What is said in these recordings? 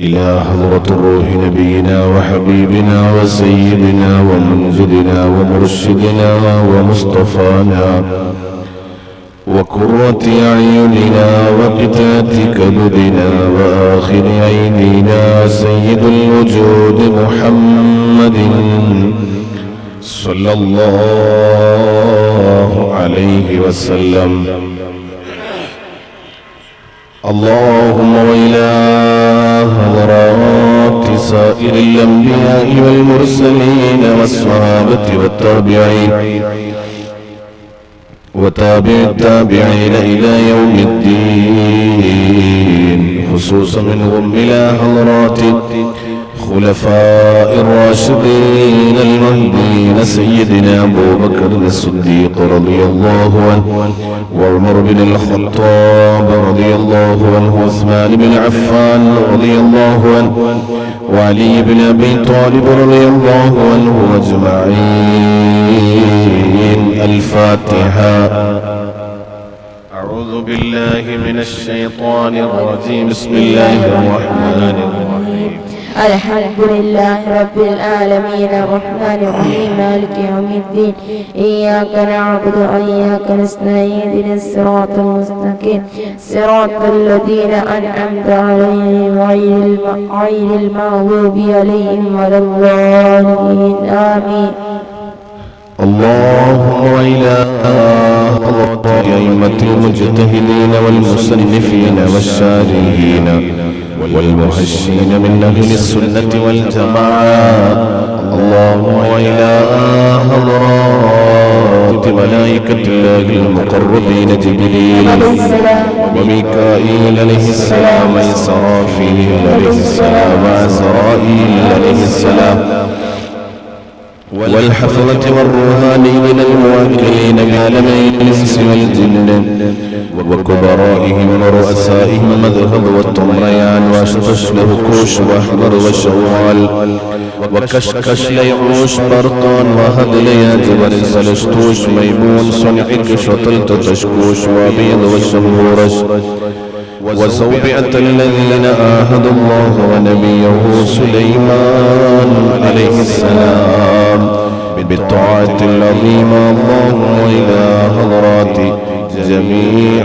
إلى حضرة الروح نبينا وحبيبنا وسيدنا ومنجدنا ومرشدنا ومصطفانا وقرة أعيننا وقتات كبدنا وآخر أيدينا سيد الوجود محمد صلى الله عليه وسلم. اللهم وإلى حضرات سائر الأنبياء والمرسلين والصحابة والتابعين وتابع التابعين إلى يوم الدين، خصوصا منهم إلى حضرات خلفاء الراشدين المهديين سيدنا أبو بكر الصديق رضي الله عنه، وعمر بن الخطاب رضي الله عنه، وعثمان بن عفان رضي الله عنه، وعلي بن أبي طالب رضي الله عنه أجمعين. الفاتحة. أعوذ بالله من الشيطان الرجيم. بسم الله الرحمن الرحيم. الحمد لله رب العالمين الرحمن الرحيم مالك يوم الدين، إياك نعبد وإياك نستعين، اهدنا الصراط المستقيم صراط الذين أنعمت عليهم غير المغضوب عليهم ولا الضالين آمين. اللهم وإلى حضرات أئمة المجتهدين والمصنفين والشارحين والمحشين من أهل السنة والجماعة. اللهم وإلى حضرات ملائكة الله المقربين جبريل وميكائيل عليه السلام وإسرافيل عليه السلام وعزرائيل عليه السلام والحفظة والروحانيين الموكلين بعالمين الإنس والجن وكبرائهم ورؤسائهم مذهب والطمريان واشطش لهكوش واحمر وشوال وكشكش ليعوش برقان وهدل يا جبر سلشتوش ميمون صنعك شطلت تشكوش وابيض والشمهورش وزوبئة الذين آهدوا الله ونبيه سليمان عليه السلام بالطاعة العظيمة. اللهم إلى حضرات جميع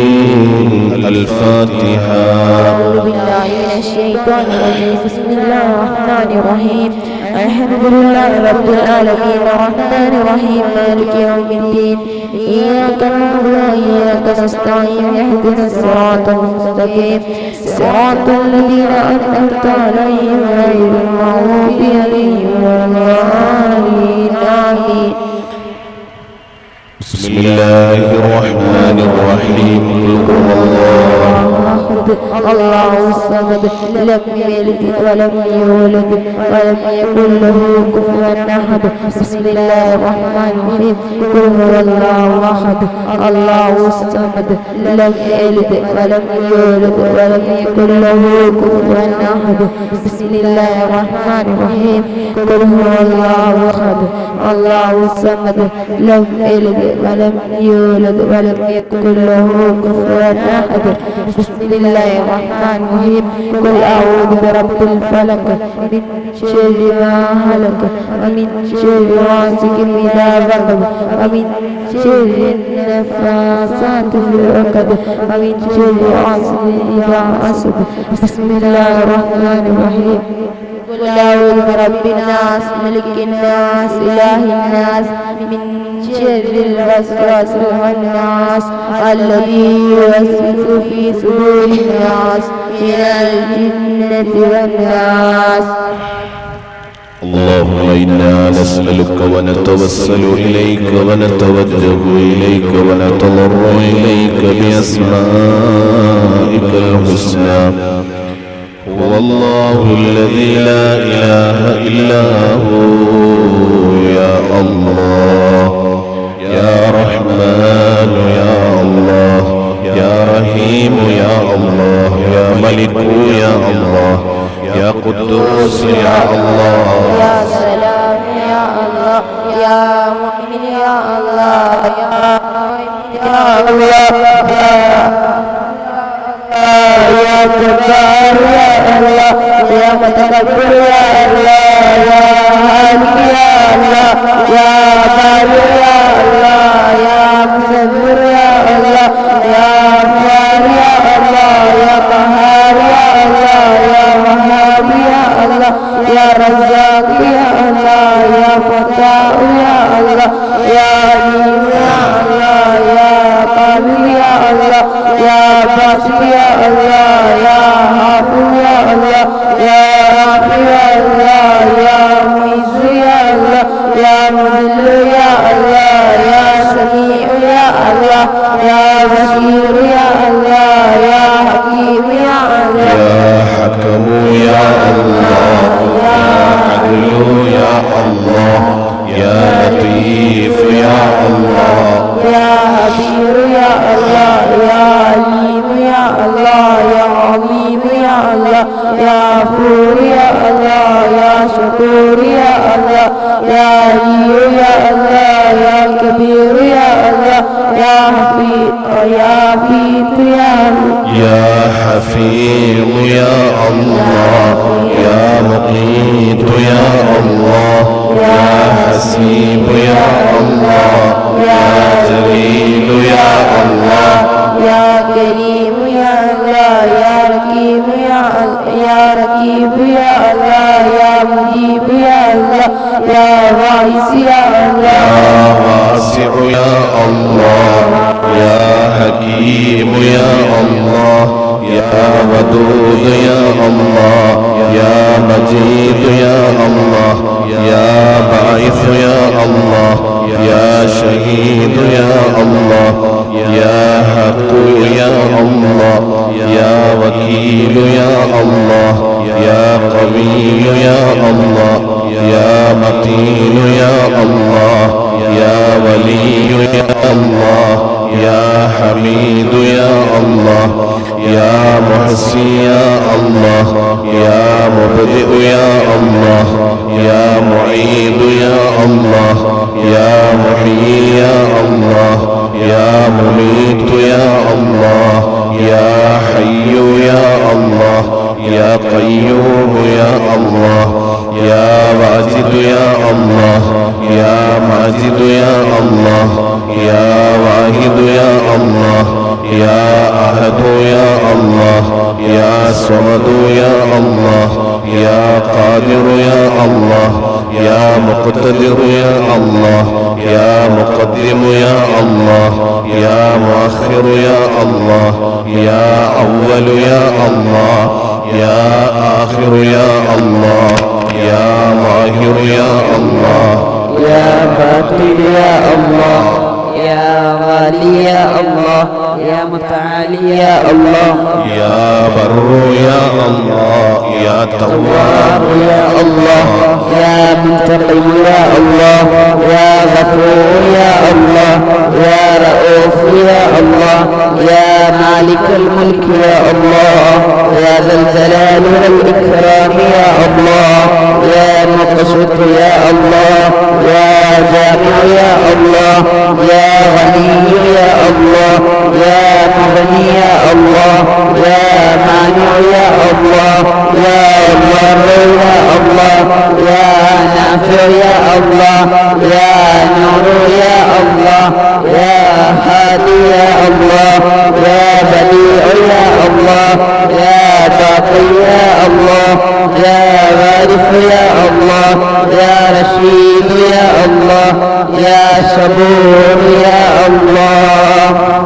المؤمنين. الفاتحة. أعوذ بالله من الشيطان الرجيم. بسم الله الرحمن الرحيم. الحمد لله رب العالمين الرحمن الرحيم مالك يوم الدين، إياك نعبد وإياك نستعين، اهدنا الصراط المستقيم صراط الذين أنعمت عليهم غير المغضوب عليهم ولا الضالين آمين. بسم الله الرحمن الرحيم. قل هو الله الصمد لم يلد ولم يولد ولم يكن له كفوا أحد. بسم الله الرحمن الرحيم. قل هو الله أحد الله الصمد لم يلد ولم يولد ولم يكن له كفوا أحد. بسم الله الرحمن الرحيم. قل هو الله أحد الله الصمد لم يلد ولم يولد ولم يكن له كفوا أحد. بسم الله الرحمن الرحيم. قل أعوذ برب الفلق من شر ما هلك ومن شر غاسق إذا وقب ومن شر النفاثات في العقد ومن شر حاسد إذا حسد. بسم الله الرحمن الرحيم. قل أعوذ برب الناس ملك الناس إله الناس من شر الوسواس الخناس الذي يوسوس في صدور الناس من الجنة والناس. اللهم إنا نسألك ونتوسل إليك ونتوجه إليك ونتضرع إليك بأسمائك الحسنى. هو الله الذي لا إله إلا هو. يا الله يا رحمن يا الله يا رحيم يا الله يا ملك يا الله يا قدوس يا الله يا سلام يا الله يا مؤمن يا الله يا مؤمن يا الله يا جبار يا الله يا متكبر يا الله يا هادي يا الله يا بارئ يا الله يا مصور يا الله يا غفار يا الله يا قهار يا الله يا وهاب يا الله يا رزاق يا الله يا فتاح يا الله يا عليم يا الله يا قابل يا الله يا باسط يا الله يا حافظ يا الله يا رافع يا الله يا معز يا الله يا مذل يا الله يا سميع يا الله يا بصير يا الله يا حكيم يا الله يا حكم يا الله يا عدل يا الله يا لطيف يا الله يا خبير يا الله يا عليم يا الله يا عظيم يا الله يا غفور يا الله يا شكور يا الله يا علي يا الله يا كبير يا الله يا حفيظ يا حفيظ يا يا حفيظ يا الله يا مقيت يا الله يا حسيب يا الله يا جليل يا الله يا كريم يا الله يا رقيب يا رقيب يا الله يا مجيب يا الله يا واعز يا الله يا واسع يا الله يا حكيم يا الله يا ودود يا الله يا مجيد يا الله يا باعث يا الله يا شهيد يا الله يا حق يا الله يا وكيل يا الله يا قوي يا الله يا متين يا الله يا ولي يا الله يا حميد يا الله يا محسن يا الله يا مبدئ يا الله يا معيد يا الله يا محيي يا الله يا مميت يا الله يا حي يا الله يا قيوم يا الله يا واجد يا الله يا ماجد يا الله يا واحد يا الله يا أحد يا الله يا صمد يا الله يا قادر يا الله يا مقتدر يا الله يا مقدم يا الله يا مؤخر يا الله يا أول يا الله يا آخر يا الله يا ظاهر يا الله يا باطن يا الله يا غالي يا الله يا متعالي يا الله يا بر يا الله يا تواب يا الله يا منتقم يا الله يا غفور يا الله يا رؤوف يا الله يا مالك الملك يا الله يا ذا الجلال والإكرام يا الله يا مقسط يا الله يا جامع يا الله يا غني يا الله يا مغني يا الله يا مانع يا الله يا ضار يا الله يا نافع يا الله يا نور يا الله يا هادي يا الله يا بديع يا الله يا باقي يا الله يا وارث يا الله يا رشيد يا الله يا صبور يا الله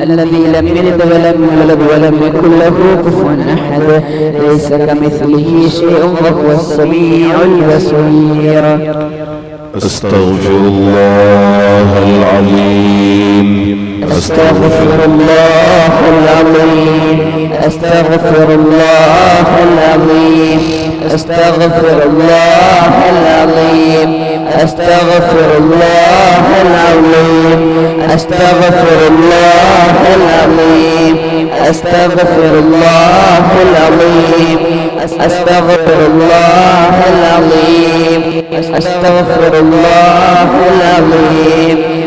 الذي لم يلد ولم يولد ولم يكن له كفوا احد ليس كمثله شيء وهو السميع البصير. استغفر الله العظيم استغفر الله العظيم استغفر الله العظيم استغفر الله العظيم استغفر الله العظيم استغفر الله العظيم استغفر الله العظيم استغفر الله العظيم استغفر الله العظيم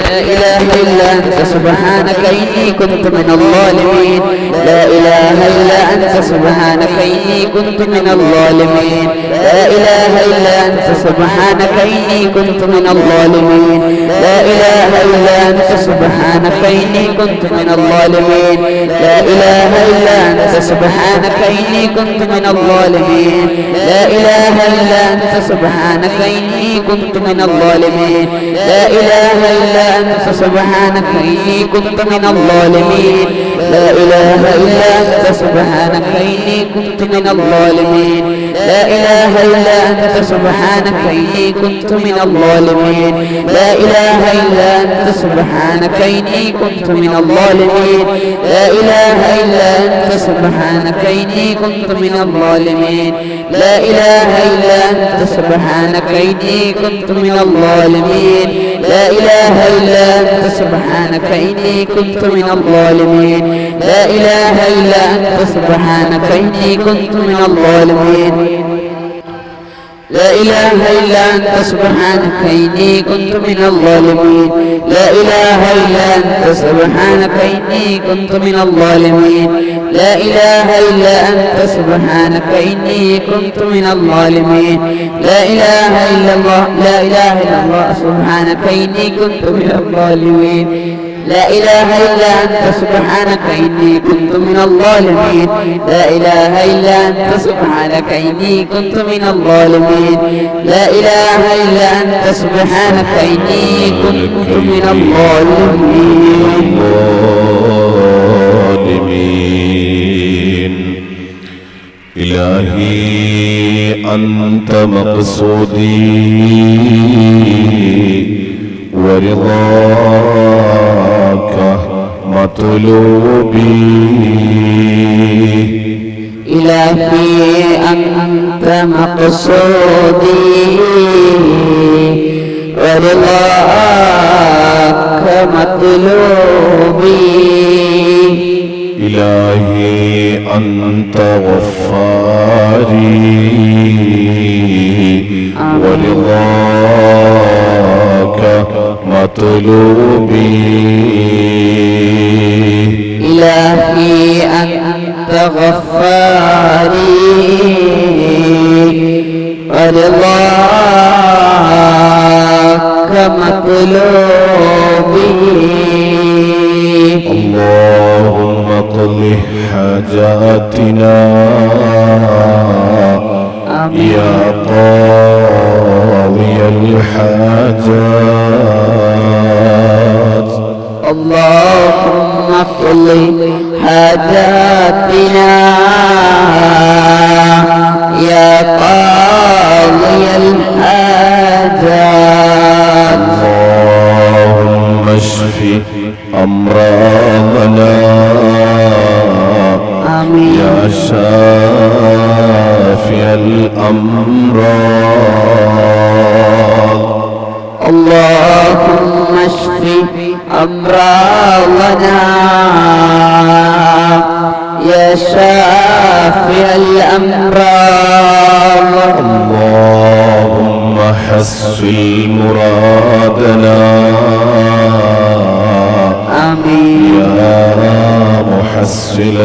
لا إله إلا أنت سبحانك إني كنت من الظالمين لا إله إلا أنت سبحانك إني كنت من الظالمين لا إله إلا أنت سبحانك إني كنت من الظالمين لا إله إلا أنت سبحانك إني كنت من الظالمين لا إله إلا أنت سبحانك إني كنت من الظالمين لا إله إلا أنت سبحانك إني كنت من الظالمين لا إله إلا أنت سبحانك إني كنت من الظالمين لا إله إلا أنت سبحانك إني كنت من الظالمين لا إله إلا أنت سبحانك إني كنت من الظالمين لا إله إلا أنت سبحانك إني كنت من الظالمين لا إله إلا أنت سبحانك إني كنت من الظالمين لا إله إلا أنت سبحانك إني كنت من الظالمين لا إله إلا أنت سبحانك إني كنت من الظالمين لا إله إلا أنت سبحانك إني كنت من الظالمين لا إله إلا أنت سبحانك إني كنت من الظالمين لا إله إلا أنت سبحانك إني كنت من الظالمين لا إله إلا أنت سبحانك إني كنت من الظالمين لا إله إلا الله لا إله إلا الله سبحانك إني كنت من الظالمين لا إله إلا أنت سبحانك إني كنت من الظالمين لا إله إلا أنت سبحانك إني كنت من الظالمين لا إله إلا أنت سبحانك إني كنت من الظالمين إلهي أنت مقصودي ورضاك مطلوبي إلهي أنت مقصودي ورضاك مطلوبي إلهي أنت غفاري ورضاك مطلوبي إلهي أنت غفاري ورضاك مطلوبي اللهم اقض حاجاتنا يا قاضي الحاجات اللهم اقض حاجاتنا يا قاضي الحاجات اللهم اشف أمراضنا آمين يا شافي الأمراض اللهم اشف أمراضنا يا شافي الأمراض اللهم حصل مرادنا آمين يا محصل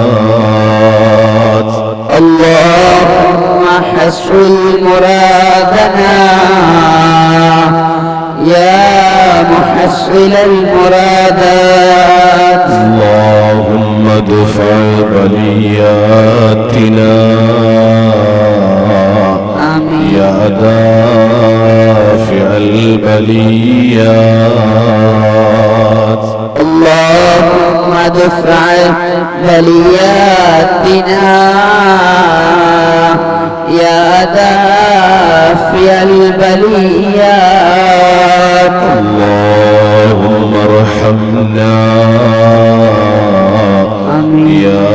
المرادات اللهم حصل مرادنا يا محصل المرادات اللهم ادفع بلياتنا آمين يا دافع البليات اللهم ادفع بلياتنا يا دافع البليات اللهم ارحمنا آمين يا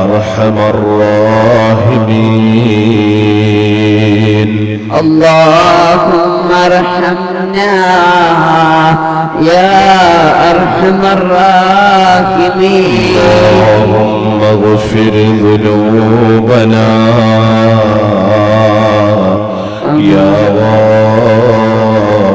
أرحم الراحمين اللهم ارحمنا يا أرحم الراحمين اللهم اغفر ذنوبنا يا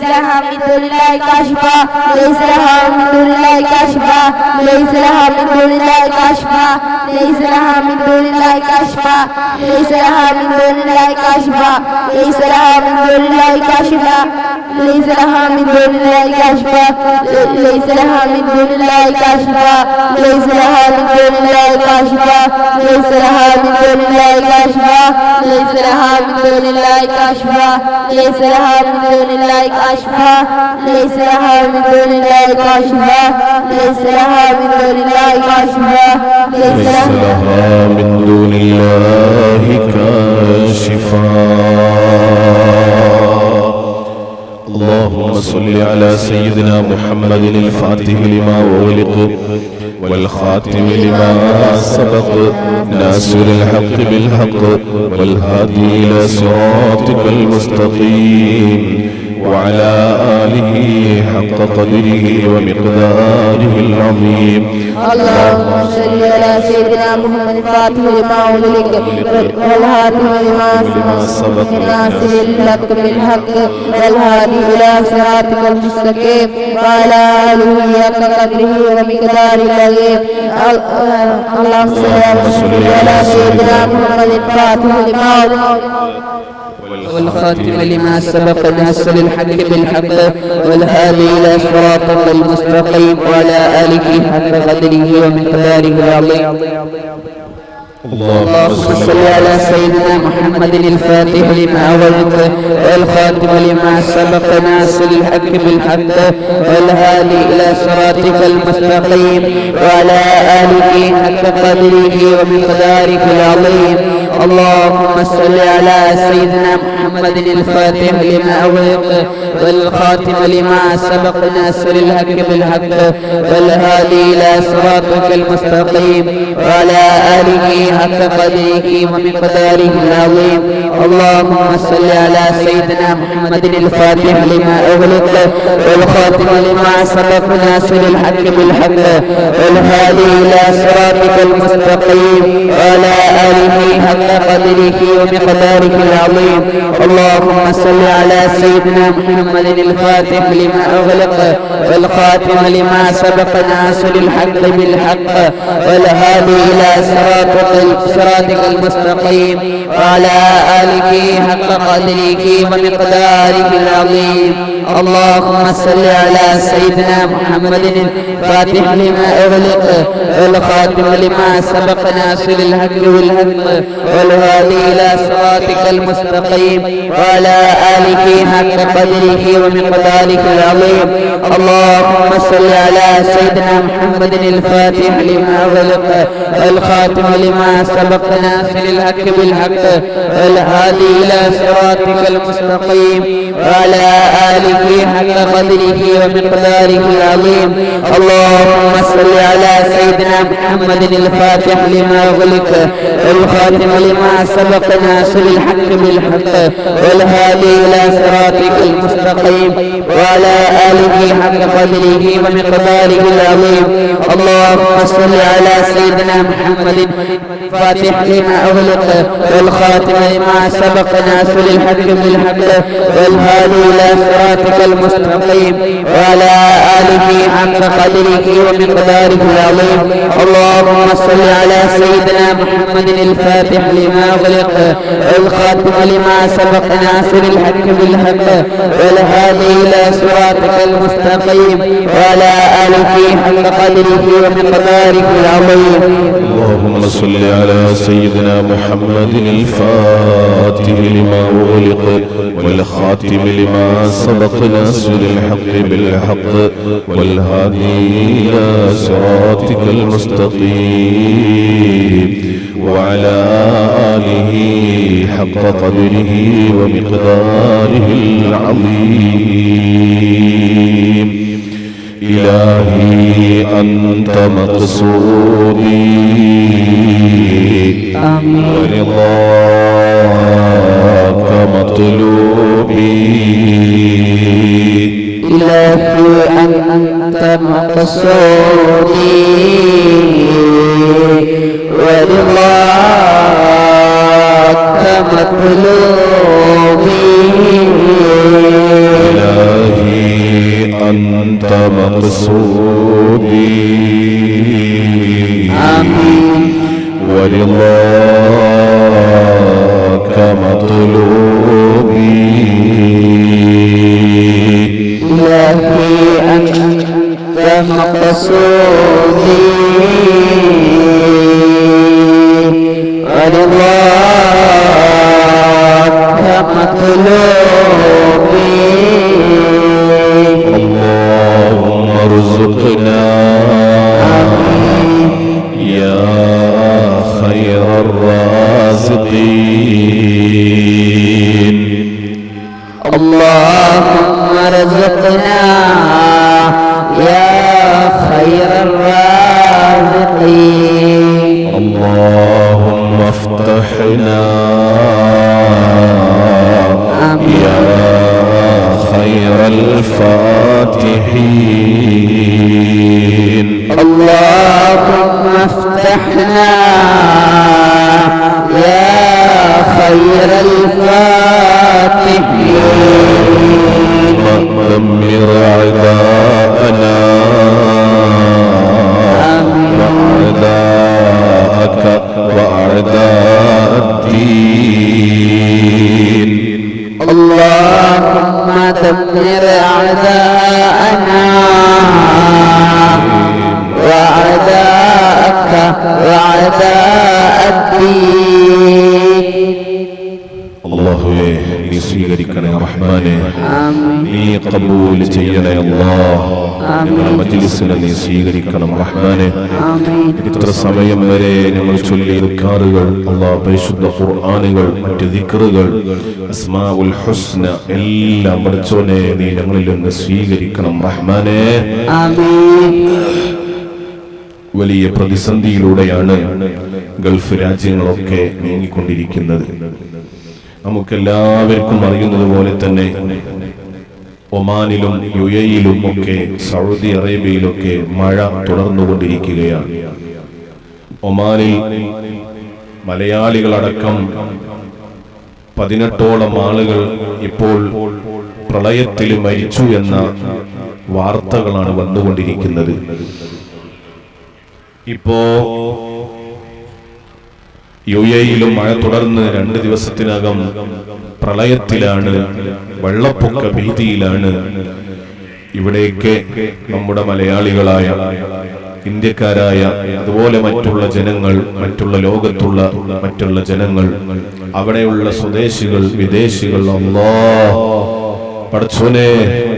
ليس لها من دون الله كاشفة ليس لها من دون الله كاشفة ليس لها من دون الله كاشفة ليس لها من دون الله كاشفة ليس لها من دون الله كاشفة ليس لها من دون الله كاشفة ليس لها من دون الله كاشفة ليس لها من دون الله كاشفة ليس لها من دون الله كاشفة ليس لها من دون الله كاشفة ليس لها من دون الله كاشفة ليس لها من دون الله كاشفة ليس لها من دون الله كاشفة ليس لها من دون الله كاشفة ليس لها من دون الله كاشفة. اللهم صل على سيدنا محمد الفاتح لما أغلق والخاتم لما سبق ناصر الحق بالحق والهادي إلى صراطك المستقيم وعلى آله حق قدره ومقداره العظيم. اللهم صل على سيدنا محمد الفاتح لما أغلق والهادي لما سبق ناصر الحق بالحق والهادي إلى صراطك المستقيم وعلى آله حق قدره ومقداره العظيم. اللهم صل على سيدنا محمد الفاتح لما أغلق والخاتم لما سبق ناصر الحق بالحق والهادي إلى صراطك المستقيم وعلى آله حق قدره ومقداره العظيم. اللهم صل على سيدنا محمد الفاتح لما أغلق والخاتم لما سبق ناصر الحق بالحق والهادي إلى صراطك المستقيم وعلى آله حق قدره ومقداره العظيم. اللهم صل على سيدنا محمد الفاتح لما أغلق والخاتم لما سبق ناصر الحق بالحق والهادي إلى صراطك المستقيم وعلى آله حق قدره ومقداره العظيم. اللهم صل على سيدنا محمد الفاتح لما أغلق والخاتم لما سبق ناصر الحق بالحق والهادي إلى صراطك المستقيم وعلى آله حق قدره ومقداره العظيم. اللهم صل على سيدنا محمد الفاتح لما أغلق والخاتم لما سبق ناصر الحق بالحق والهادي إلى صراطك المستقيم وعلى آله حق قدره ومقداره العظيم. اللهم صل على سيدنا محمد الفاتح لما أغلق والخاتم لما سبق ناصر الحق بالحق والهادي إلى صراطك المستقيم وعلى آله حق قدره ومقداره العظيم. اللهم صل على سيدنا محمد الفاتح لما أغلق والخاتم لما سبق ناصر الحق بالحق والهادي إلى صراطك المستقيم وعلى آله حق قدره ومقداره العظيم. اللهم صل على سيدنا محمد الفاتح لما أغلق والخاتم لما سبق ناصر الحق بالحق والهادي إلى صراطك المستقيم وعلى آله حق قدره ومقداره العظيم. اللهم صل على سيدنا محمد الفاتح لما أغلق والخاتم لما سبق ناصر الحق بالحق والهادي إلى صراطك المستقيم وعلى آله حق قدره ومقداره العظيم. اللهم صل على سيدنا محمد الفاتح لما أغلق والخاتم لما سبق ناصر الحق بالحق والهادي إلى صراطك المستقيم وعلى آله حق قدره ومقداره العظيم. اللهم صل على سيدنا محمد الفاتح لما أغلق والخاتم لما سبق ناصر الحق بالحق والهادي إلى صراطك المستقيم وعلى آله حق قدره ومقداره العظيم. إلهي أنت مقصودي ورضاك مطلوبي. إلهي أنت مقصودي ورضاك مطلوبي. إلهي مقصودي آمين ورضاك مطلوبي إلهي أنت مقصودي ورضاك مطلوبي اللهم ارزقنا يا خير الرازقين اللهم ارزقنا يا خير الرازقين اللهم افتحنا يا خير الفاتحين اللهم افتحنا يا خير الفاتحين دمر أعداءنا وأعداءك وأعداء الدين اللهم دمر أعداءنا وأعداءك وأعداء الدين അല്ലാഹുവേ നീ സ്വീകരിക്കണേ റഹ്മാനെ ആമീൻ നീ ഖബൂൽ ചെയ്യണേ അല്ലാഹ് ഞങ്ങളുടെ മജ്ലിസിനെ നീ സ്വീകരിക്കണം റഹ്മാനെ ആമീൻ ഇത്ര സമയം വരെ ഞങ്ങൾ ചൊല്ലിയ ദിക്റുകൾ അല്ലാഹ് പരിശുദ്ധ ഖുർആനുകൾ മറ്റ് ദിക്റുകൾ അസ്മാഉൽ ഹുസ്ന എല്ലാം പഠിച്ചോനെ നീ ഞങ്ങളിൽ നിന്ന് സ്വീകരിക്കണം റഹ്മാനെ ആമീൻ വലിയ പ്രതിസന്ധിയിലൂടെയാണ് ഗൾഫ് രാജ്യങ്ങളൊക്കെ നീങ്ങിക്കൊണ്ടിരിക്കുന്നത്. നമുക്കെല്ലാവർക്കും അറിയുന്നത് പോലെ തന്നെ ഒമാനിലും യുഎഇയിലും ഒക്കെ സൗദി അറേബ്യയിലൊക്കെ മഴ തുടർന്നുകൊണ്ടിരിക്കുകയാണ്. ഒമാനിൽ മലയാളികളടക്കം 18ഓളം ആളുകൾ ഇപ്പോൾ പ്രളയത്തിൽ മരിച്ചു എന്ന വാർത്തകളാണ് വന്നുകൊണ്ടിരിക്കുന്നത്. ഇപ്പോ യുഎഇയിലും മഴ തുടർന്ന് 2 ദിവസത്തിനകം പ്രളയത്തിലാണ്, വെള്ളപ്പൊക്ക ഭീതിയിലാണ്. ഇവിടേക്ക് നമ്മുടെ മലയാളികളായ ഇന്ത്യക്കാരായ അതുപോലെ മറ്റുള്ള ജനങ്ങൾ, മറ്റുള്ള ലോകത്തുള്ള മറ്റുള്ള ജനങ്ങൾ, അവിടെയുള്ള സ്വദേശികൾ, വിദേശികൾ, അല്ലാഹ് പടച്ചോനെ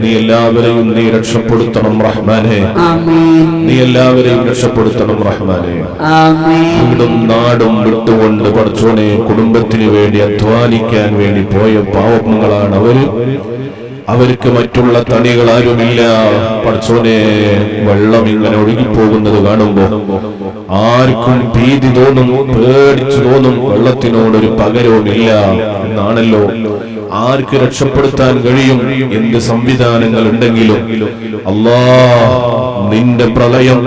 നീ എല്ലാവരെയും നീ രക്ഷപ്പെടുത്തണം റഹ്മാനെ. ആമീൻ നീ എല്ലാവരെയും രക്ഷപ്പെടുത്തണം റഹ്മാനെ. ആമീൻ വീടും നാടും വിട്ടുകൊണ്ട് പടച്ചോനെ കുടുംബത്തിന് വേണ്ടി അധ്വാനിക്കാൻ വേണ്ടി പോയ പാവങ്ങളാണ് അവര്. അവർക്ക് മറ്റുള്ള തണികൾ ആരുമില്ല. പടച്ചോനെ വെള്ളം ഇങ്ങനെ ഒഴുകിപ്പോകുന്നത് കാണുമ്പോ ആർക്കും ഭീതി തോന്നും, പേടിച്ചു തോന്നും. വെള്ളത്തിനോടൊരു പകരവുമില്ല എന്നാണല്ലോ. ആർക്ക് രക്ഷപ്പെടുത്താൻ കഴിയും? എന്ത് സംവിധാനങ്ങൾ ഉണ്ടെങ്കിലും അല്ലാഹ് നിന്റെ പ്രളയം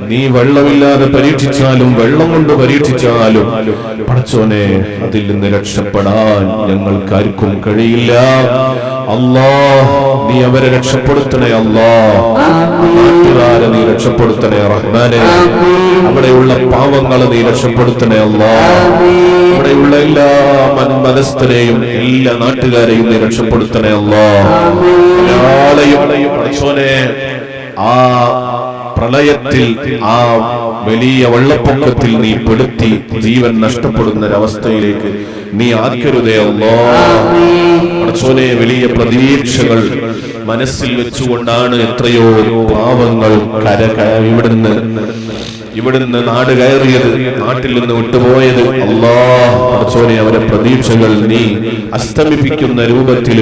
നീ വെള്ളമില്ലാതെ പരീക്ഷിച്ചാലും വെള്ളം കൊണ്ട് പരീക്ഷിച്ചാലും പടച്ചോനെ അതിൽ നിന്ന് രക്ഷപ്പെടാൻ ഞങ്ങൾക്കാർക്കും കഴിയില്ല. അല്ലാഹ് നീ അവരെ രക്ഷപ്പെടുത്തണേ അല്ലാഹ്. നാട്ടുകാരെ നീ രക്ഷപ്പെടുത്തണേ റഹ്മാനെ. അവിടെയുള്ള പാവങ്ങളെ നീ രക്ഷപ്പെടുത്തണേ അല്ലാഹ്. അവിടെയുള്ള എല്ലാ മനസ്ഥരെയും എല്ലാ നാട്ടുകാരെയും നീ രക്ഷപ്പെടുത്തണേ അല്ലാഹ്. ഒരാളെയും പടച്ചോനെ ആ പ്രളയത്തിൽ, ആ വലിയ വെള്ളപ്പൊക്കത്തിൽ നീ പെടുത്തി ജീവൻ നഷ്ടപ്പെടുന്ന ഒരവസ്ഥയിലേക്ക് നീ ആക്കരുതേ അല്ലാഹ്. പടച്ചോനെ വലിയ പ്രതീക്ഷകൾ മനസ്സിൽ വെച്ചുകൊണ്ടാണ് എത്രയോ പാവങ്ങൾ ഇവിടുന്ന് നാട് കയറിയത്, നാട്ടിൽ നിന്ന് വിട്ടുപോയത്. അല്ലാഹ് പടച്ചോനെ അവരെ പ്രതീക്ഷകൾ നീ അസ്തമിപ്പിക്കുന്ന രൂപത്തിൽ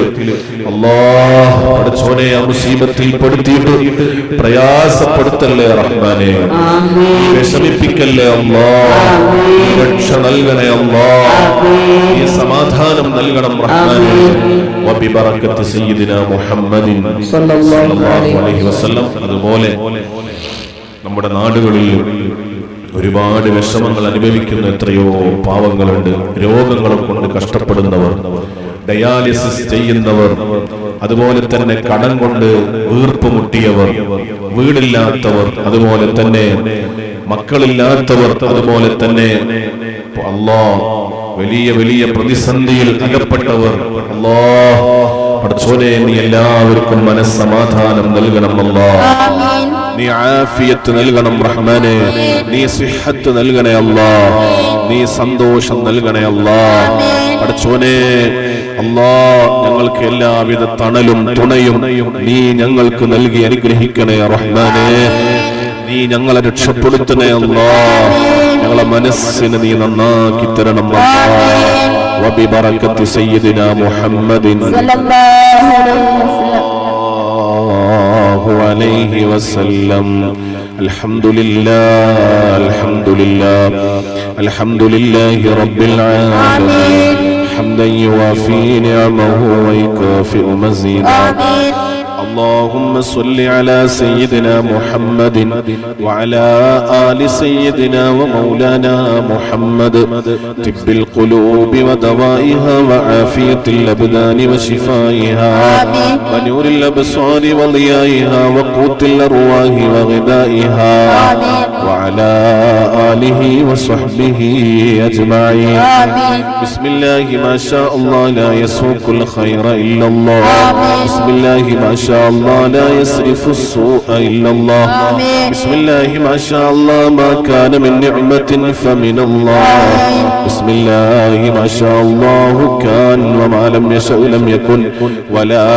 അല്ലാഹ് പടച്ചോനെ ആ മുസീബത്തിൽ പെടുത്തിയിട്ട് പ്രയാസപ്പെടുത്തല്ലേ റഹ്മാനെ. വിഷമിപ്പിക്കല്ലേ അല്ലാഹ്. രക്ഷ നൽകണേ അല്ലാഹ്. ഈ സമാധാനം നൽകണം റഹ്മാനെ. വബിബറകത്ത് സയ്യിദിനാ മുഹമ്മദിൻ സ്വല്ലല്ലാഹു അലൈഹി വസല്ലം. അതുപോലെ നമ്മുടെ നാടുകളിൽ ഒരുപാട് വിഷമങ്ങൾ അനുഭവിക്കുന്ന എത്രയോ പാവങ്ങളുണ്ട്. രോഗങ്ങളെ കൊണ്ട് കഷ്ടപ്പെടുന്നവർ, ഡയാലിസിസ് ചെയ്യുന്നവർ, അതുപോലെ തന്നെ കടം കൊണ്ട് വീർപ്പ് മുട്ടിയവർ, വീടില്ലാത്തവർ, അതുപോലെ തന്നെ മക്കളില്ലാത്തവർ, അതുപോലെ തന്നെ അല്ലാഹ് വലിയ വലിയ പ്രതിസന്ധിയിൽ അകപ്പെട്ടവർ, അല്ലാഹ് പടച്ചോനെ നീ എല്ലാവർക്കും മനസ്സമാധാനം നൽകണം അല്ലാഹ്. നീ ആഫിയത്ത് നൽകണം റഹ്മാനെ, നീ സിഹത്ത് നൽകണേ അല്ലാഹ്, നീ സന്തോഷം നൽകണേ അല്ലാഹ്. പടച്ചോനെ അല്ലാഹ് ഞങ്ങൾക്ക് എല്ലാവിധ തണലും തുണയും നീ ഞങ്ങൾക്ക് നൽകി അനുഗ്രഹിക്കണേ റഹ്മാനെ. നീ ഞങ്ങളെ രക്ഷപ്പെടുത്തണേ അല്ലാഹ്, ഞങ്ങളെ മനസ്സിനെ നീ നന്നാക്കി തരണം അല്ലാഹ്. വബിബറകത്തി സയ്യിദിനാ മുഹമ്മദിൻ സല്ലല്ലാഹു അലൈഹി വസല്ലം. അൽഹംദുലില്ലാഹ് അൽഹംദുലില്ലാഹ് അൽഹംദുലില്ലാഹി റബ്ബിൽ ആലമീൻ ഹംദൻ യുവാഫി നിഅമഹു വയുകാഫിഉ മസീദാ. اللهم صل على سيدنا محمد وعلى آل سيدنا ومولانا محمد طب القلوب ودوائها وعافية الأبدان وشفائها ونور الأبصار وضيائها وقوت الأرواح وغذائها وعلى آله وصحبه أجمعين. بسم الله ما شاء الله لا يسوق الخير إلا الله. بسم الله ما شاء الله لا يصرف السوء إلا الله. بسم الله ما شاء الله ما كان من نعمة فمن الله. بسم الله ما شاء الله كان وما لم يشأ لم يكن ولا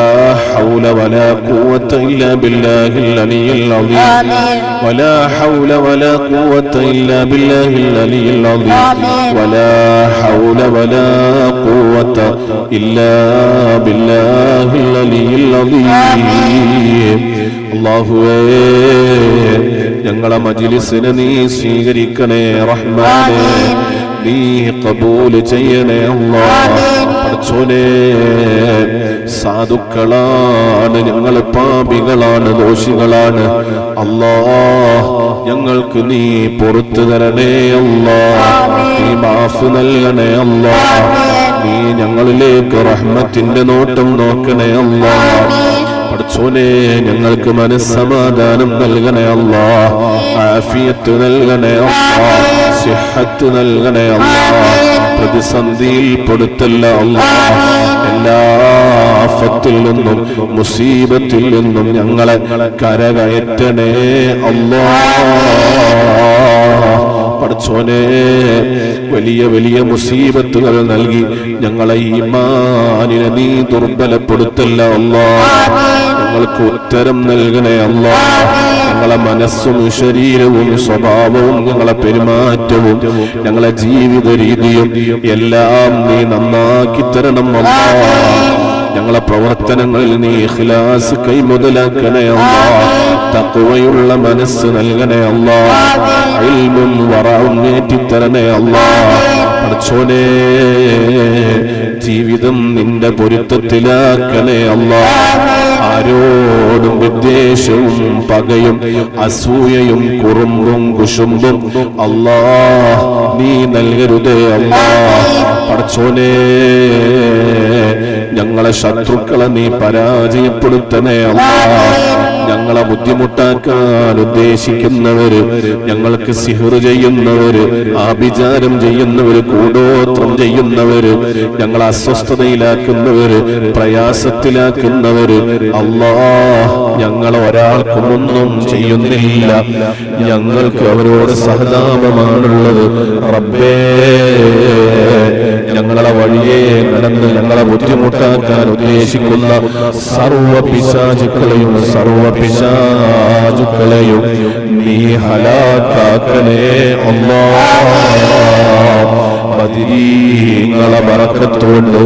حول ولا قوة إلا بالله العلي العظيم. ولا حول ولا قوة إلا بالله العلي العظيم. ولا حول ولا قوة إلا بالله العلي العظيم. അല്ലാഹുവേ ഞങ്ങളെ മജ്‌ലിസിനെ നീ സ്വീകരിക്കണേ റഹ്മാനേ, നീ ഖബൂൽ ചെയ്യണേ അല്ലാഹ്. പടച്ചോനേ സാധുക്കളാണ് ഞങ്ങൾ, പാപികളാണ്, ദോഷികളാണ് അല്ലാഹ്. ഞങ്ങൾക്ക് നീ പുറത്തു തരണേ അല്ലാഹ്, നീ മാഫ് നൽകണേ അല്ലാഹ്. നീ ഞങ്ങളിലേക്ക് റഹ്മത്തിന്റെ നോട്ടം നോക്കണേ അല്ലാഹ്. പടച്ചോനെ ഞങ്ങൾക്ക് മനസ്സമാധാനം നൽകണേ അല്ലാഹ്, ആഫിയത്ത് നൽകണേ അല്ലാഹ്, സിഹത്ത് നൽകണേ അല്ലാഹ്. പ്രതിസന്ധിയിൽ പെടുത്തല്ല അല്ലാഹ്. എല്ലാ ആഫത്തിൽ നിന്നും മുസീബത്തിൽ നിന്നും ഞങ്ങളെ കരകയറ്റണേ അല്ലാഹ്. പടച്ചോനെ വലിയ വലിയ മുസീബത്തുകൾ നൽകി ഞങ്ങളെ ഈമാനിനെ നീ ദുർബലപ്പെടുത്തല്ല അല്ലാഹ്. ഞങ്ങൾക്ക് ഉത്തരം നൽകണേ അല്ലാഹ്. ഞങ്ങളെ മനസ്സും ശരീരവും സ്വഭാവവും ഞങ്ങളെ പെരുമാറ്റവും ഞങ്ങളെ ജീവിത രീതിയും എല്ലാം നീ നന്നാക്കി തരണം അല്ലാഹ്. ഞങ്ങളെ പ്രവർത്തനങ്ങളിൽ നീ ഇഖ്ലാസ് കൈമുതലാക്കണേ അല്ലാഹ്. തഖ്വയുള്ള മനസ്സ് നൽകണേ അല്ലാഹ്. ഇൽമും വറഉം നേടിത്തരണേ അല്ലാഹ്. പടച്ചോനേ ജീവിതം നിന്റെ പൊരുത്തത്തിലാക്കണേ അല്ലാഹ്. ആരോടും വിദ്വേഷവും പകയും അസൂയയും കുറുമ്പും കുശുമ്പും അല്ലാഹ് നീ നൽകരുതേ അല്ലാഹ്. പടച്ചോനേ ഞങ്ങളെ ശത്രുക്കളെ നീ പരാജയപ്പെടുത്തണേ അല്ലാഹ്. ഞങ്ങളെ ബുദ്ധിമുട്ടാക്കാൻ ഉദ്ദേശിക്കുന്നവര്, ഞങ്ങൾക്ക് സിഹ്ർ ചെയ്യുന്നവര്, ആഭിചാരം ചെയ്യുന്നവര്, കൂടോത്രം ചെയ്യുന്നവര്, ഞങ്ങളെ അസ്വസ്ഥതയിലാക്കുന്നവര്, പ്രയാസത്തിലാക്കുന്നവര് അല്ലാഹ് ഞങ്ങളെ ഒരാൾക്കും ഒന്നും ചെയ്യുന്നില്ല. ഞങ്ങൾക്ക് അവരോട് സഹതാപമാണുള്ളത്. റബ്ബേ ഞങ്ങളെ വഴിയെ നടന്ന് ഞങ്ങളെ ബുദ്ധിമുട്ടാക്കാൻ ഉദ്ദേശിക്കുന്ന സർവ പിശാചുക്കളെയും നീ ഹലാക്കാക്കണേ അല്ലാഹ്. ബദരീങ്ങളെ ബറക്കത്തുകൊണ്ട്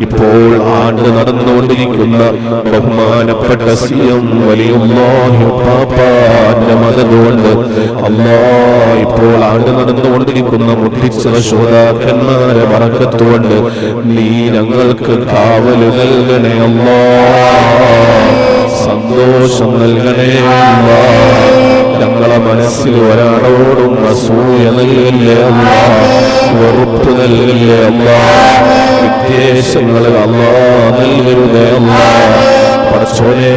ഇപ്പോൾ ആണ്ട് നടന്നുകൊണ്ടിരിക്കുന്ന ബഹുമാനപ്പെട്ട സിയം വലിയുല്ലാഹി പാപ്പാന്റെ മദദുകൊണ്ട് അല്ലാഹ് ഇപ്പോൾ ആണ്ട് നടന്നുകൊണ്ടിരിക്കുന്ന മുദ്രിച്ച ശോതാക്കന്മാരെ ബറക്കത്തുകൊണ്ട് നീ ഞങ്ങൾക്ക് കാവൽ നൽകണേ അല്ലാഹ്. സന്തോഷം നൽകണേ അല്ലാഹ്. ഞങ്ങളെ മനസ്സിൽ ഒരാളോടും അസൂയ നൽകല്ലേ അല്ലാഹ്, വെറുപ്പ് നൽകല്ലേ അല്ലാഹ്. വിദ്വേഷങ്ങൾ അല്ലാഹ് നൽകരുതേ അല്ലാഹ്. പടച്ചോനേ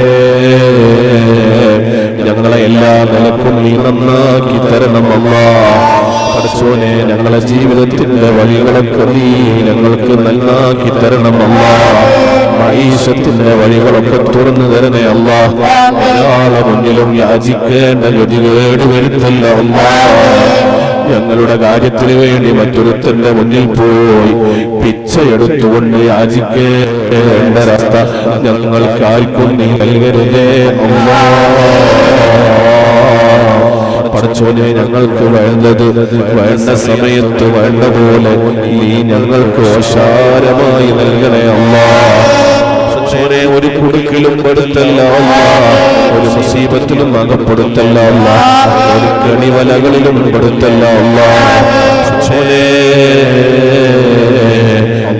ഞങ്ങളെ എല്ലാ നിലക്കും നീ നന്നാക്കി തരണം അല്ലാഹ്. പടച്ചോനെ ഞങ്ങളെ ജീവിതത്തിന്റെ വഴികളൊക്കെ നീ ഞങ്ങൾക്ക് നന്നാക്കി തരണം അല്ലാഹ്. മഈശത്തിന്റെ വഴികളൊക്കെ തുറന്നു തരണേ അല്ലാഹ്. ഒരാളെ മുന്നിലും യാചിക്കേണ്ട ഗതികേട് വരുത്തല്ല അല്ലാഹ്. ഞങ്ങളുടെ കാര്യത്തിന് വേണ്ടി മറ്റൊരുത്തന്റെ മുന്നിൽ പോയി പിച്ചയെടുത്തുകൊണ്ട് യാചിക്കേണ്ട അവസ്ഥ ഞങ്ങൾക്കാർക്കും നീ നൽകരുതേ അല്ലാഹ്. പടച്ചോനെ ഞങ്ങൾക്ക് വേണ്ടത് വേണ്ട സമയത്ത് വേണ്ട പോലെ നീ ഞങ്ങൾക്ക് ഓശാരമായി നൽകണേ അല്ലാഹ്. പടച്ചോനെ ഒരു കുടുക്കിലും പെടുത്തല്ല അല്ലാഹ്, ഒരു മുസീബത്തിലും അകപ്പെടുത്തല്ല അല്ലാഹ്, ഒരു കണിവലകളിലും പെടുത്തല്ല അല്ലാഹ്. പടച്ചോനെ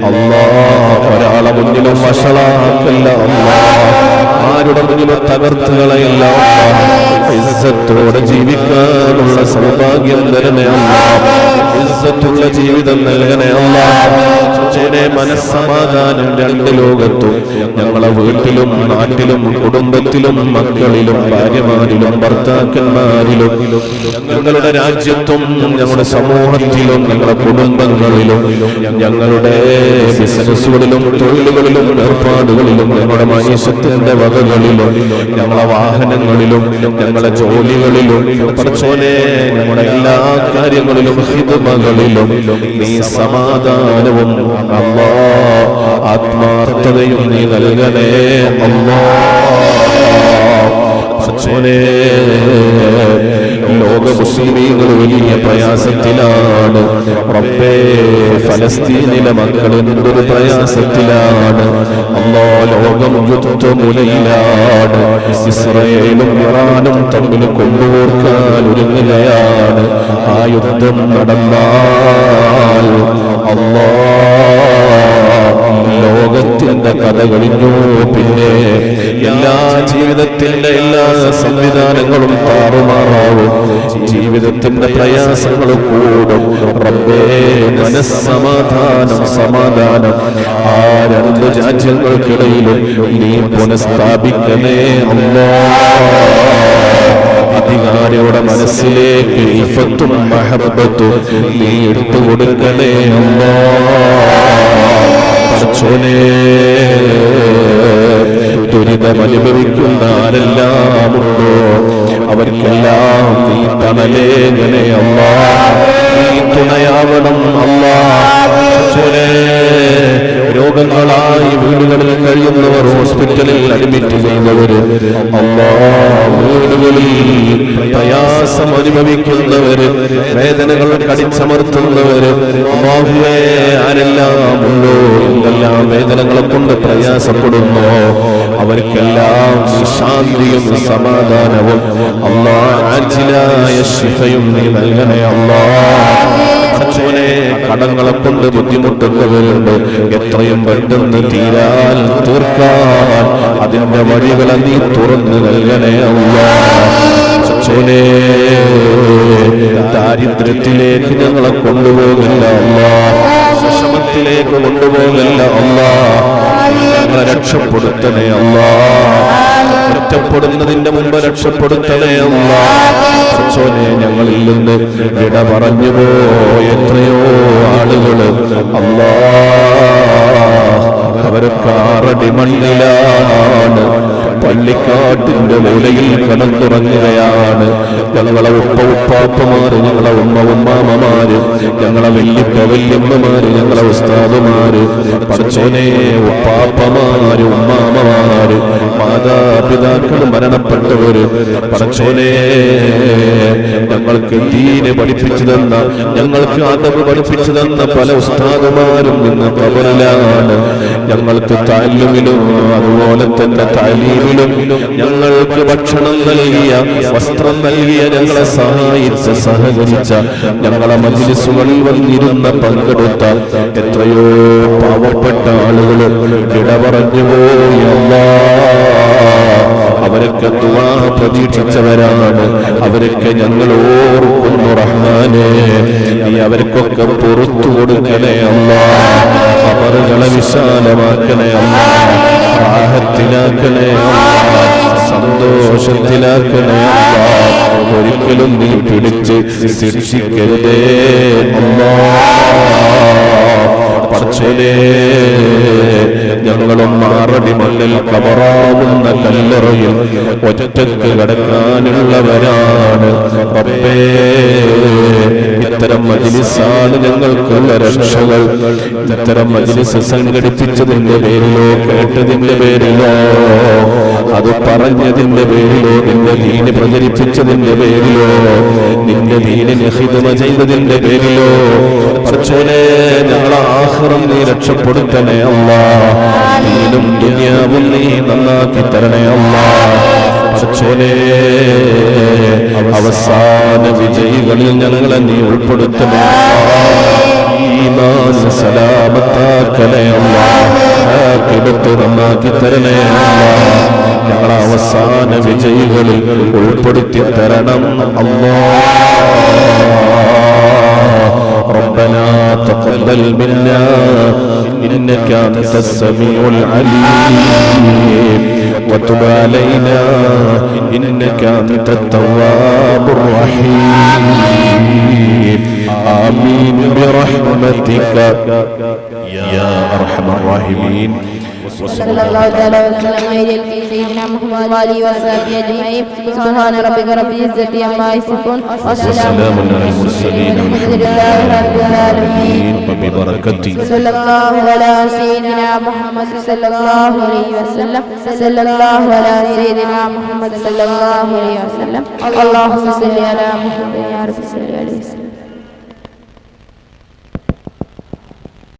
അല്ലാഹ് ഒരാളെ മുന്നിലും വഷളാക്കല്ല അല്ലാഹ്, ആരുടെ മുന്നിലും തകർത്തുകളയില്ല അല്ലാഹ്. ഇസ്സത്തോടെ ജീവിക്കാനുള്ള സൗഭാഗ്യം തരണേ അല്ലാഹ്. ഇസ്സത്തുള്ള ജീവിതം നൽകണേ അല്ലാഹ്. മനസ്സമാധാനം രണ്ട് ലോകത്തും ഞങ്ങളെ വീട്ടിലും നാട്ടിലും കുടുംബത്തിലും മക്കളിലും ഭാര്യമാരിലും ഭർത്താക്കന്മാരിലും ഞങ്ങളുടെ രാജ്യത്തും ഞങ്ങളുടെ സമൂഹത്തിലും ഞങ്ങളുടെ കുടുംബങ്ങളിലും ഞങ്ങളുടെ ബിസിനസ്സുകളിലും തൊഴിലുകളിലും ഏർപ്പാടുകളിലും ഞങ്ങളുടെ മനുഷ്യത്തിന്റെ വകകളിലും ഞങ്ങളുടെ വാഹനങ്ങളിലും ഞങ്ങളുടെ ജോലികളിലും പടച്ചോനെ ഞങ്ങളുടെ എല്ലാ കാര്യങ്ങളിലും ഹിദ്മകളിലും നീ സമാധാനവും അല്ലാഹ് ആത്മാർത്ഥതയും നീ നൽകണേ അല്ലാഹ്. പടച്ചോനെ ലോക മുസ്ലിമീങ്ങൾ വലിയ പ്രയാസത്തിലാണ് റബ്ബേ. ഫലസ്തീനിലെ മക്കൾ എന്തൊരു പ്രയാസത്തിലാണ് അല്ലാഹ്. ലോകം യുദ്ധമുനയിലാണ്. ഇസ്രായേലും ഇറാനും തമ്മിൽ കൊണ്ടുപോർക്കാൻ ഒരുങ്ങുകയാണ്. ആ യുദ്ധം നടന്നാൽ ലോകത്തിന്റെ കഥ കഴിഞ്ഞു. പിന്നെ എല്ലാ ജീവിതത്തിന്റെ എല്ലാ സംവിധാനങ്ങളും താറുമാറാവും. ജീവിതത്തിന്റെ പ്രയാസങ്ങൾ കൂടും. റബ്ബേ മനസ്സമാധാനം സമാധാനം ആ രണ്ട് രാജ്യങ്ങൾക്കിടയിലും നീ പുനഃസ്ഥാപിക്കണേ അല്ലാഹ്. അധികാരിയുടെ മനസ്സിലേക്ക് ഇഫത്തും മഹബത്തും നീ എടുത്തു കൊടുക്കണേ അല്ലാഹ്. പടച്ചോനേ ദുരിതമനുഭവിക്കുന്ന ആരെല്ലാമുണ്ടോ അവർക്കെല്ലാം നീ തണലേകണേ അല്ലാഹ്. നീ തുണയാവണം അല്ലാഹ്. രോഗങ്ങളായി വീടുകളിൽ കഴിയുന്നവർ, ഹോസ്പിറ്റലിൽ അഡ്മിറ്റ് ചെയ്യുന്നവര് അല്ലാഹ്, വീടുകളിൽ പ്രയാസം അനുഭവിക്കുന്നവര്, വേദനകൾ കടിച്ചമർത്തുന്നവര് അല്ലാഹുവേ ആരെല്ലാം ഉണ്ടോ എന്തെല്ലാം വേദനകളെ കൊണ്ട് പ്രയാസപ്പെടുന്നു അവർക്കെല്ലാം ശാന്തിയും സമാധാനവും അല്ലാഹ് ആജിലായ ശിഫയും നീ നൽകണേ അല്ലാഹ്. കടങ്ങളെ കൊണ്ട് ബുദ്ധിമുട്ടുന്നവരുണ്ട്, എത്രയും പെട്ടെന്ന് തീരാൻ തീർക്കാൻ അതിന്റെ വഴികളെ നീ തുറന്നു നൽകണേ അല്ലാഹ്. ദാരിദ്ര്യത്തിലേക്ക് ഞങ്ങളെ കൊണ്ടുപോകില്ല അല്ലാഹ്, വിഷമത്തിലേക്ക് കൊണ്ടുപോകില്ല അല്ലാഹ്. ഞങ്ങളെ രക്ഷപ്പെടുത്തണേ അല്ലാഹ്. ഒറ്റപ്പെടുന്നതിന്റെ മുമ്പ് രക്ഷപ്പെടുത്തണേ അല്ലാഹ്. ഞങ്ങളിൽ നിന്ന് വിട പറഞ്ഞു പോയ എത്രയോ ആളുകള് അല്ലാഹ്, അവരൊക്കെ ആറടി മണ്ണിലാണ്, പള്ളിക്കാട്ടിന്റെ മൂലയിൽ കടന്നുറങ്ങുകയാണ്. ഞങ്ങളെ ഉപ്പാപ്പമാര്, ഞങ്ങളെ ഉമ്മാമമാര്, ഞങ്ങളെ വല്യമ്മമാര്, ഞങ്ങളെ ഉസ്താദുമാര്, പടച്ചോനെ ഉപ്പാപ്പമാര്, ഉമ്മാമമാര്, മാതാപിതാക്കൾ മരണപ്പെട്ടവര്, പടച്ചോനെ ഞങ്ങൾക്ക് ദീന് പഠിപ്പിച്ചു തന്ന, ഞങ്ങൾക്ക് അദബ് പഠിപ്പിച്ചു തന്ന പല ഉസ്താദുമാരും ഇന്ന് ഖബറിലാണ്. ഞങ്ങൾക്ക് താലീമിലും അതുപോലെ തന്നെ താലീമിലും ഞങ്ങൾക്ക് ഭക്ഷണം നൽകിയ, വസ്ത്രം നൽകിയ, ഞങ്ങളെ സഹായിച്ച, സഹകരിച്ച, ഞങ്ങളെ മജ്‌ലിസുകളിൽ വന്നിരുന്ന, പങ്കെടുത്ത എത്രയോ പാവപ്പെട്ട ആളുകൾ വിട പറഞ്ഞുപോയി അല്ലാഹ്. അവരൊക്കെ ദുആ പ്രതീക്ഷിച്ചവരാണ്. അവരൊക്കെ ഞങ്ങൾ ഓർക്കുന്നു റഹ്മാനേ, നീ അവർക്കൊക്കെ പുറത്തു കൊടുക്കണേ അല്ലാഹ്. അവരുടെ വിശാലമാക്കണേ അല്ലാഹ്, റാഹത്തിലാക്കണേ അല്ലാഹ്, സന്തോഷത്തിലാക്കണേ അല്ലാഹ്. ഒരിക്കലും നീ പിടിച്ച് ശിക്ഷിക്കരുതേ അല്ലാഹ്. പടച്ചോനേ, ഞങ്ങളും 6 അടി മണ്ണിൽ കബറാവുന്ന കല്ലറയിൽ ഒറ്റക്ക് കിടക്കാനുള്ളവരാണ് റബ്ബേ. ഇത്തരം മജ്‌ലിസാണ് ഞങ്ങൾക്കുള്ള രക്ഷകൾ. ഇത്തരം മജ്‌ലിസ് സംഘടിപ്പിച്ചതിന്റെ പേരിലോ കേട്ടതിന്റെ പേരിലോ അത് പറഞ്ഞതിന്റെ പേരിലോ നിന്റെ ദീന് പ്രചരിപ്പിച്ചതിന്റെ പേരിലോ നിന്റെ ദീനിനെ ഖിദ്മ ചെയ്തതിന്റെ പേരിലോ പടച്ചോനേ, ഞങ്ങളെ ആഖിറം നീ രക്ഷപ്പെടുത്തണേ അല്ലാഹ്. ദീനും ദുനിയാവും നീ നന്നാക്കി തരണേ അല്ലാഹ്. പടച്ചോനേ, അവസാന വിജയികളിൽ ഞങ്ങളെ നീ ഉൾപ്പെടുത്തണേ അല്ലാഹ്. ഈമാൻ സലാമത്താക്കണേ അല്ലാഹ്. ആഖിറത്ത് നന്നാക്കി തരണേ അല്ലാഹ്. ഞങ്ങളെ അവസാന വിജയികളിൽ ഉൾപ്പെടുത്തി തരണം അല്ലാഹ്. ربنا تقبل منا إنك أنت السميع العليم وتب علينا إنك أنت التواب الرحيم آمين برحمتك يا أرحم الراحمين. صلى الله تعالى وسلم على سيدنا محمد وآله وصحبه أجمعين. سبحان ربك رب العزة عما يصفون وسلام على المرسلين والحمد لله رب العالمين. وببركته صلى الله على سيدنا محمد صلى الله عليه وسلم. صلى الله على سيدنا محمد صلى الله عليه وسلم. اللهم صل على محمد يا رب صل عليه وسلم.